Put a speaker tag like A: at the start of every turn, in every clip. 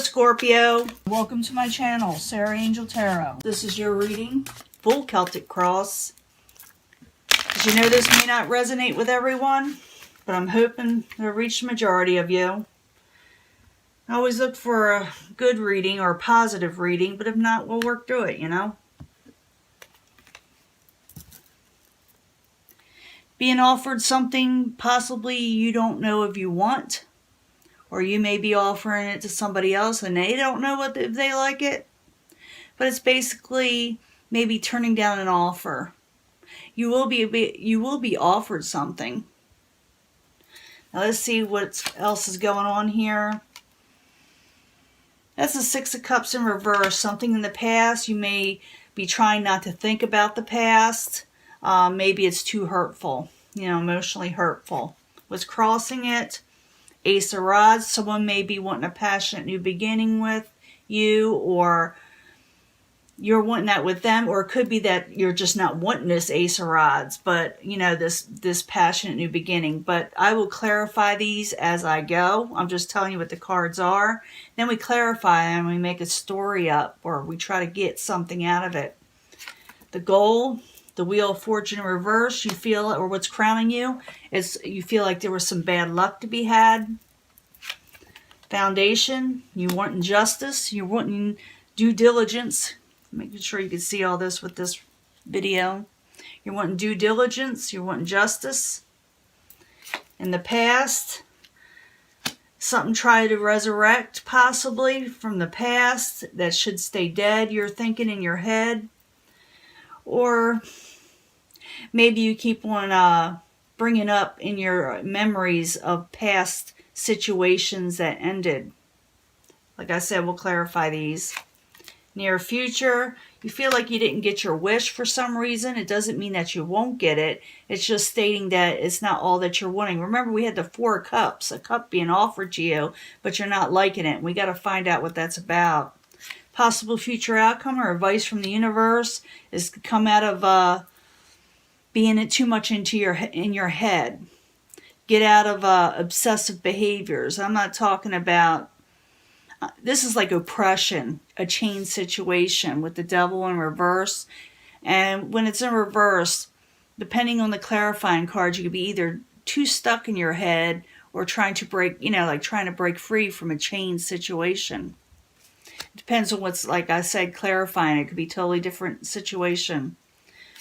A: Scorpio. Welcome to my channel, Sarah Angel Tarot. This is your reading, full Celtic cross. As you know, this may not resonate with everyone, but I'm hoping to reach the majority of you. I always look for a good reading or a positive reading, but if not, we'll work through it, you know. Being offered something possibly you don't know if you want. Or you may be offering it to somebody else and they don't know if they like it. But it's basically maybe turning down an offer. You will be offered something. Now let's see what else is going on here. That's the Six of Cups in reverse. Something in the past. You may be trying not to think about the past. Maybe it's too hurtful. You know, emotionally hurtful. What's crossing it? Ace of Rods. Someone may be wanting a passionate new beginning with you, or you're wanting that with them, or it could be that you're just not wanting this Ace of Rods, but you know, this passionate new beginning. But I will clarify these as I go. I'm just telling you what the cards are. Then we clarify and we make a story up, or we try to get something out of it. The goal, the Wheel of Fortune in reverse, you feel, or what's crowning you, is you feel like there was some bad luck to be had. Foundation, you wanting justice, you wanting due diligence. Making sure you can see all this with this video. You're wanting due diligence, you're wanting justice. In the past, something tried to resurrect possibly from the past that should stay dead, you're thinking in your head. Or maybe you keep on bringing up in your memories of past situations that ended. Like I said, we'll clarify these. Near future, you feel like you didn't get your wish for some reason. It doesn't mean that you won't get it. It's just stating that it's not all that you're wanting. Remember, we had the Four of Cups, a cup being offered to you, but you're not liking it. We got to find out what that's about. Possible future outcome or advice from the universe is come out of being too much in your head. Get out of obsessive behaviors. I'm not talking about, this is like oppression, a chain situation with the Devil in reverse. And when it's in reverse, depending on the clarifying cards, you could be either too stuck in your head or trying to break, you know, like trying to break free from a chain situation. Depends on what's, like I said, clarifying. It could be a totally different situation.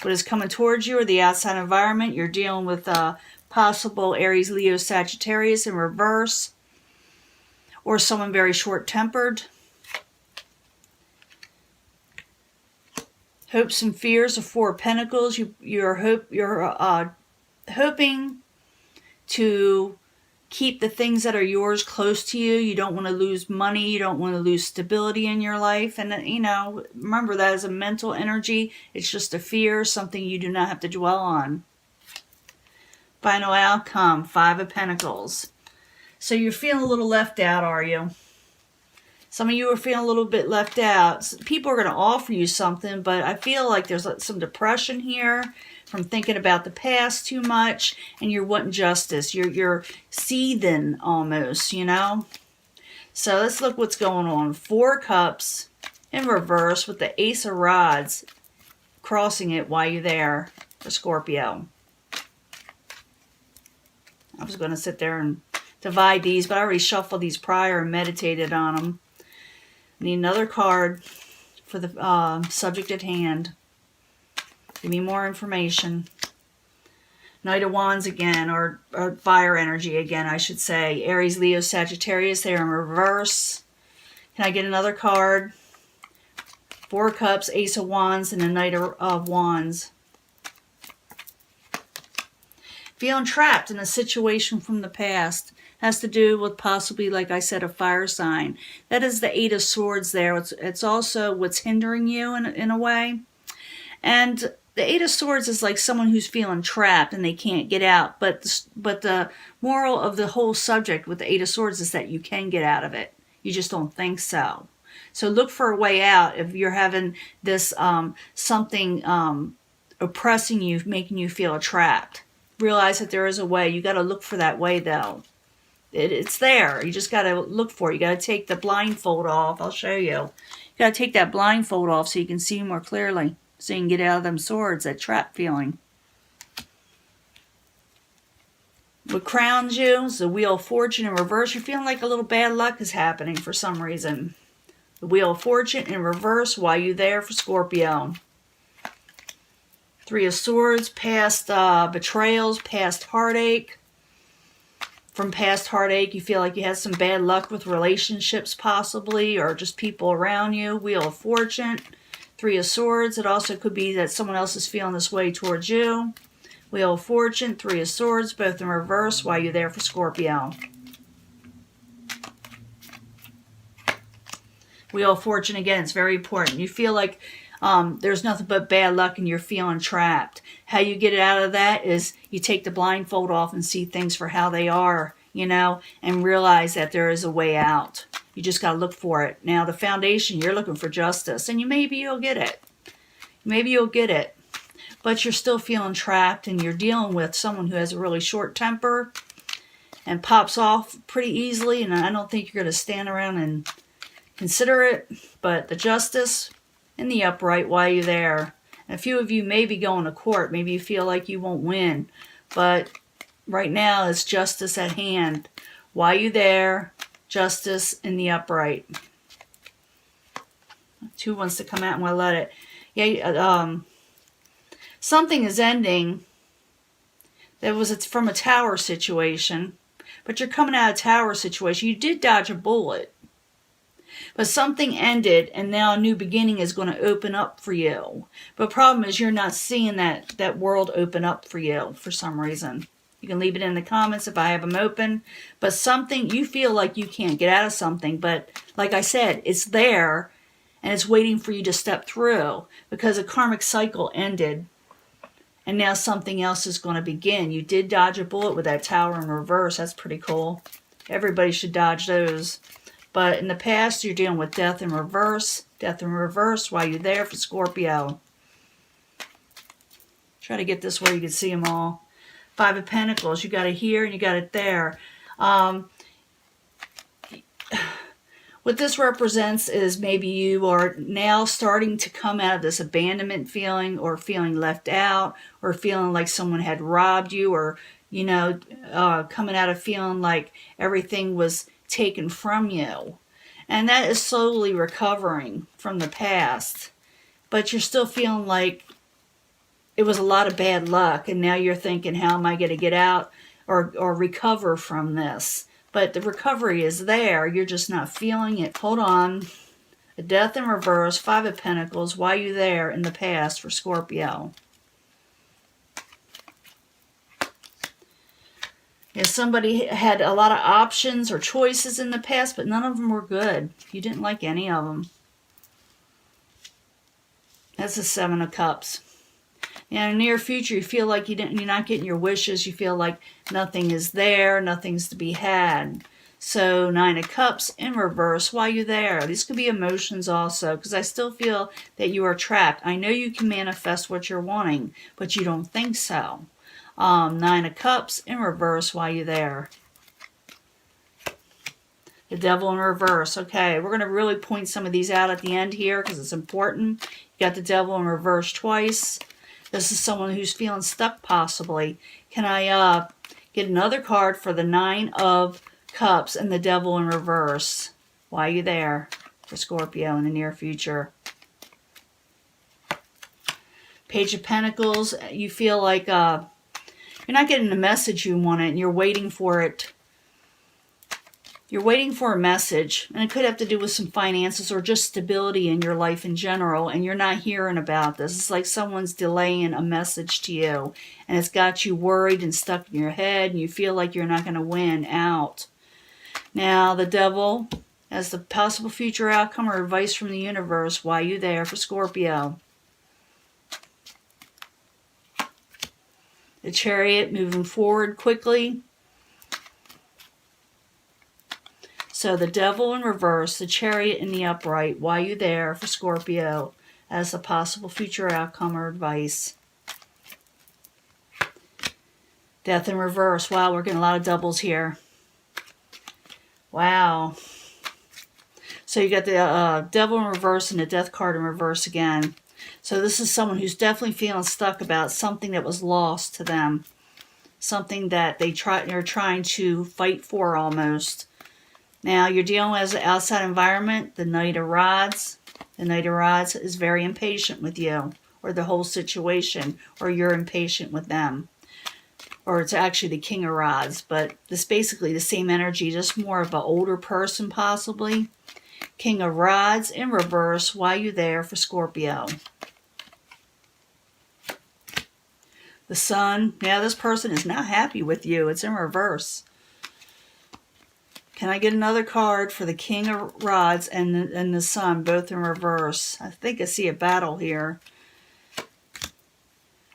A: What is coming towards you or the outside environment, you're dealing with possible Aries, Leo, Sagittarius in reverse. Or someone very short-tempered. Hopes and fears of Four of Pentacles. You're hoping to keep the things that are yours close to you. You don't want to lose money. You don't want to lose stability in your life. And, you know, remember that is a mental energy. It's just a fear, something you do not have to dwell on. Final outcome, Five of Pentacles. So you're feeling a little left out, are you? Some of you are feeling a little bit left out. People are going to offer you something, but I feel like there's some depression here from thinking about the past too much, and you're wanting justice. You're seething almost, you know? So let's look what's going on. Four Cups in reverse with the Ace of Rods crossing it while you're there for Scorpio. I was going to sit there and divide these, but I already shuffled these prior and meditated on them. I need another card for the subject at hand. Give me more information. Knight of Wands again, or fire energy again, I should say. Aries, Leo, Sagittarius, they're in reverse. Can I get another card? Four Cups, Ace of Wands, and a Knight of Wands. Feeling trapped in a situation from the past. Has to do with possibly, like I said, a fire sign. That is the Eight of Swords there. It's also what's hindering you in a way. And the Eight of Swords is like someone who's feeling trapped and they can't get out. But the moral of the whole subject with the Eight of Swords is that you can get out of it. You just don't think so. So look for a way out if you're having this something oppressing you, making you feel trapped. Realize that there is a way. You got to look for that way, though. It's there. You just got to look for it. You got to take the blindfold off. I'll show you. You got to take that blindfold off so you can see more clearly. So you can get out of them swords, that trap feeling. What crowns you is the Wheel of Fortune in reverse. You're feeling like a little bad luck is happening for some reason. The Wheel of Fortune in reverse. Why you there for Scorpio? Three of Swords, past betrayals, past heartache. From past heartache, you feel like you had some bad luck with relationships possibly, or just people around you. Wheel of Fortune, Three of Swords. It also could be that someone else is feeling this way towards you. Wheel of Fortune, Three of Swords, both in reverse. Why you there for Scorpio? Wheel of Fortune, again, it's very important. You feel like there's nothing but bad luck and you're feeling trapped. How you get it out of that is you take the blindfold off and see things for how they are, you know, and realize that there is a way out. You just got to look for it. Now, the foundation, you're looking for justice, and maybe you'll get it. Maybe you'll get it. But you're still feeling trapped, and you're dealing with someone who has a really short temper and pops off pretty easily, and I don't think you're going to stand around and consider it. But the justice in the upright, why you there? And a few of you may be going to court. Maybe you feel like you won't win. But right now, it's justice at hand. Why you there? Justice in the upright. Two wants to come out and we'll let it. Yeah, something is ending. That was from a tower situation. But you're coming out of a tower situation. You did dodge a bullet. But something ended, and now a new beginning is going to open up for you. But the problem is you're not seeing that world open up for you for some reason. You can leave it in the comments if I have them open. But something, you feel like you can't get out of something. But like I said, it's there, and it's waiting for you to step through. Because a karmic cycle ended, and now something else is going to begin. You did dodge a bullet with that tower in reverse. That's pretty cool. Everybody should dodge those. But in the past, you're dealing with death in reverse. Death in reverse. Why you there for Scorpio? Try to get this where you can see them all. Five of Pentacles. You got it here and you got it there. What this represents is maybe you are now starting to come out of this abandonment feeling, or feeling left out, or feeling like someone had robbed you, or, you know, coming out of feeling like everything was taken from you. And that is slowly recovering from the past. But you're still feeling like it was a lot of bad luck, and now you're thinking, how am I going to get out or recover from this? But the recovery is there. You're just not feeling it. Hold on. A death in reverse. Five of Pentacles. Why you there in the past for Scorpio? Yeah, somebody had a lot of options or choices in the past, but none of them were good. You didn't like any of them. That's the Seven of Cups. In the near future, you feel like you're not getting your wishes. You feel like nothing is there, nothing's to be had. So, Nine of Cups in reverse. Why are you there? These could be emotions also, because I still feel that you are trapped. I know you can manifest what you're wanting, but you don't think so. Nine of Cups in reverse. Why are you there? The Devil in reverse. Okay, we're going to really point some of these out at the end here because it's important. You got the Devil in reverse twice. This is someone who's feeling stuck possibly. Can I get another card for the Nine of Cups and the Devil in reverse? Why are you there for Scorpio in the near future? Page of Pentacles. You feel like you're not getting the message you wanted, and you're waiting for it. You're waiting for a message, and it could have to do with some finances or just stability in your life in general, and you're not hearing about this. It's like someone's delaying a message to you, and it's got you worried and stuck in your head, and you feel like you're not going to win out. Now, the Devil, as the possible future outcome or advice from the universe, why are you there for Scorpio? The Chariot, moving forward quickly. So the Devil in reverse, the Chariot in the upright. Why are you there for Scorpio as a possible future outcome or advice? Death in reverse. Wow, we're getting a lot of doubles here. Wow. So you got the Devil in reverse and the Death card in reverse again. So this is someone who's definitely feeling stuck about something that was lost to them. Something that they're trying to fight for almost. Now you're dealing with an outside environment. The Knight of Rods. The Knight of Rods is very impatient with you, or the whole situation, or you're impatient with them. Or it's actually the King of Rods, but it's basically the same energy, just more of an older person possibly. King of Rods in reverse. Why you there for Scorpio? The Sun. Now this person is not happy with you. It's in reverse. Can I get another card for the King of Rods and the Sun, both in reverse? I think I see a battle here.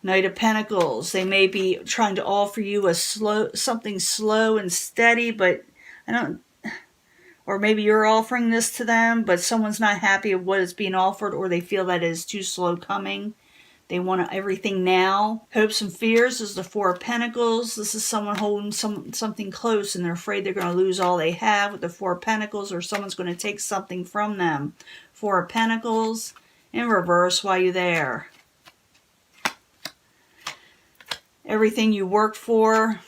A: Knight of Pentacles. They may be trying to offer you something slow and steady, but I don't. Or maybe you're offering this to them, but someone's not happy with what is being offered, or they feel that it is too slow coming. They want everything now. Hopes and fears is the Four of Pentacles. This is someone holding something close, and they're afraid they're going to lose all they have with the Four of Pentacles, or someone's going to take something from them. Four of Pentacles in reverse. Why you there? Everything you worked for,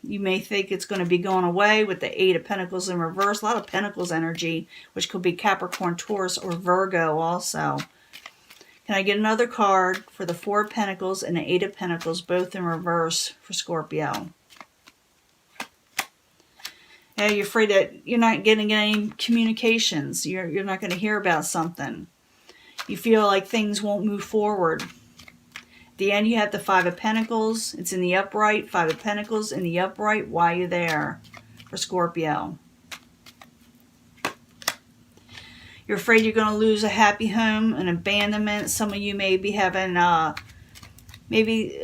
A: you may think it's going to be going away with the Eight of Pentacles in reverse. A lot of Pentacles energy, which could be Capricorn, Taurus, or Virgo also. Can I get another card for the Four of Pentacles and the Eight of Pentacles, both in reverse for Scorpio? Yeah, you're afraid that you're not getting any communications. You're not going to hear about something. You feel like things won't move forward. At the end, you have the Five of Pentacles. It's in the upright. Five of Pentacles in the upright. Why are you there for Scorpio? You're afraid you're going to lose a happy home, an abandonment. Some of you may be having, maybe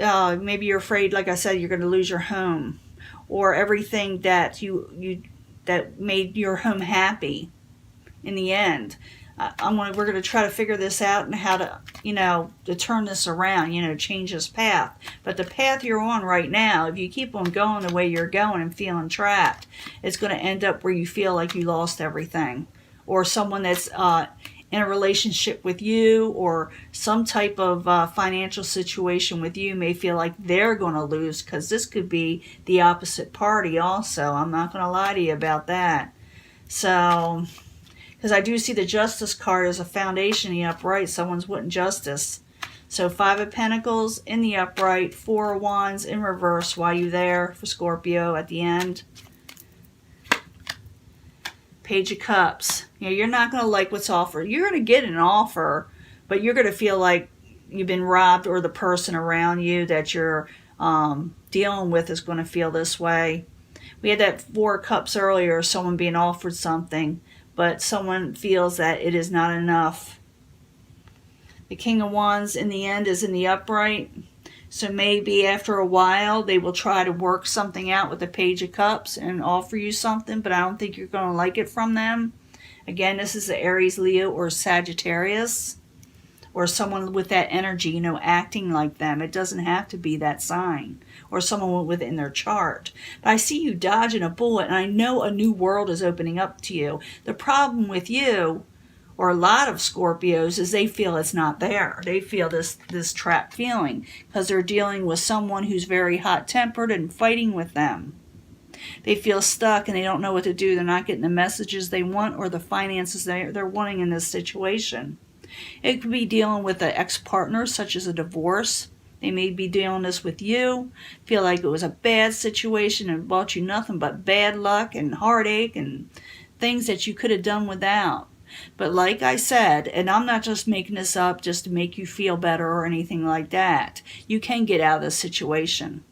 A: you're afraid, like I said, you're going to lose your home, or everything that that made your home happy. In the end, we're going to try to figure this out and how to, to turn this around, change this path. But the path you're on right now, if you keep on going the way you're going and feeling trapped, it's going to end up where you feel like you lost everything. Or someone that's in a relationship with you, or some type of financial situation with you, may feel like they're going to lose, because this could be the opposite party also. I'm not going to lie to you about that. So, because I do see the Justice card as a foundation in the upright. Someone's wanting justice. So Five of Pentacles in the upright, Four of Wands in reverse. Why you there for Scorpio at the end? Page of Cups. You're not going to like what's offered. You're going to get an offer, but you're going to feel like you've been robbed, or the person around you that you're dealing with is going to feel this way. We had that Four of Cups earlier, someone being offered something, but someone feels that it is not enough. The King of Wands in the end is in the upright. So maybe after a while, they will try to work something out with the Page of Cups and offer you something, but I don't think you're going to like it from them. Again, this is the Aries, Leo, or Sagittarius, or someone with that energy, acting like them. It doesn't have to be that sign, or someone within their chart. But I see you dodging a bullet, and I know a new world is opening up to you. The problem with you, or a lot of Scorpios, is they feel it's not there. They feel this trapped feeling because they're dealing with someone who's very hot-tempered and fighting with them. They feel stuck and they don't know what to do. They're not getting the messages they want or the finances they're wanting in this situation. It could be dealing with an ex-partner, such as a divorce. They may be dealing this with you, feel like it was a bad situation and brought you nothing but bad luck and heartache and things that you could have done without. But like I said, and I'm not just making this up just to make you feel better or anything like that, you can get out of this situation.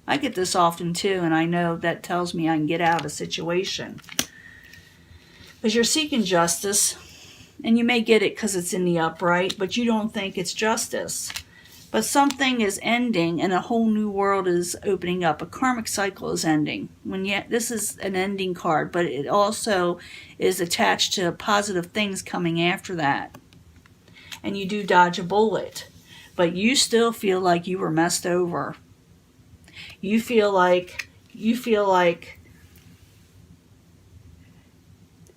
A: I get this often too, and I know that tells me I can get out of a situation. Because you're seeking justice, and you may get it because it's in the upright, but you don't think it's justice. But something is ending, and a whole new world is opening up. A karmic cycle is ending. This is an ending card, but it also is attached to positive things coming after that. And you do dodge a bullet, but you still feel like you were messed over. You feel like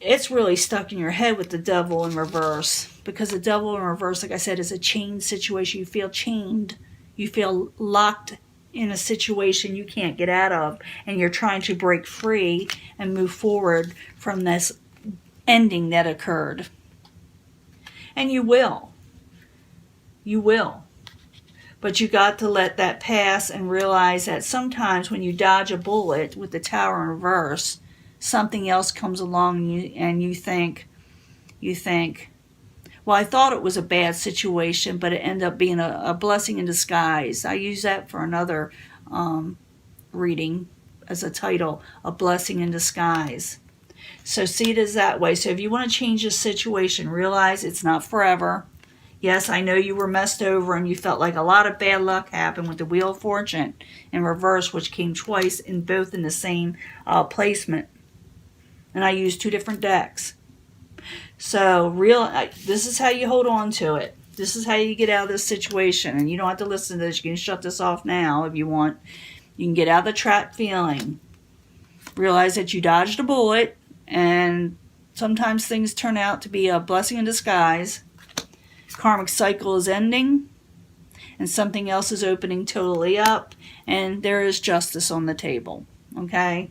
A: it's really stuck in your head with the devil in reverse, because the devil in reverse, like I said, is a chained situation. You feel chained. You feel locked in a situation you can't get out of, and you're trying to break free and move forward from this ending that occurred. And you will. You will. But you got to let that pass and realize that sometimes when you dodge a bullet with the Tower in reverse, something else comes along and you think, well, I thought it was a bad situation, but it ended up being a blessing in disguise. I use that for another reading as a title, A Blessing in Disguise. So see it as that way. So if you want to change the situation, realize it's not forever. Yes, I know you were messed over and you felt like a lot of bad luck happened with the Wheel of Fortune in reverse, which came twice in both in the same placement. And I used 2 different decks. So this is how you hold on to it. This is how you get out of this situation. And you don't have to listen to this. You can shut this off now if you want. You can get out of the trap feeling. Realize that you dodged a bullet. And sometimes things turn out to be a blessing in disguise. Karmic cycle is ending. And something else is opening totally up. And there is justice on the table. Okay?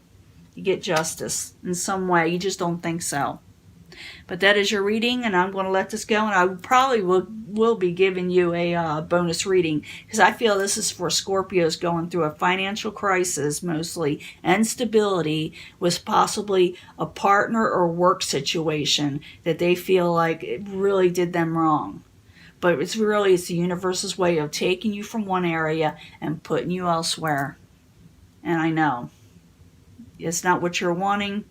A: You get justice in some way. You just don't think so. But that is your reading, and I'm going to let this go, and I probably will be giving you a bonus reading, because I feel this is for Scorpios going through a financial crisis mostly, and stability, with possibly a partner or work situation that they feel like it really did them wrong. But it's the universe's way of taking you from one area and putting you elsewhere. And I know it's not what you're wanting,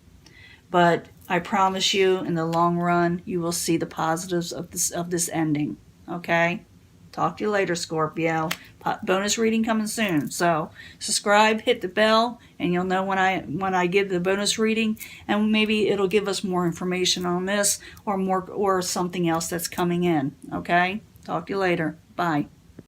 A: but I promise you, in the long run, you will see the positives of this ending. Okay? Talk to you later, Scorpio. Bonus reading coming soon. So subscribe, hit the bell, and you'll know when I give the bonus reading, and maybe it'll give us more information on this or something else that's coming in. Okay? Talk to you later. Bye.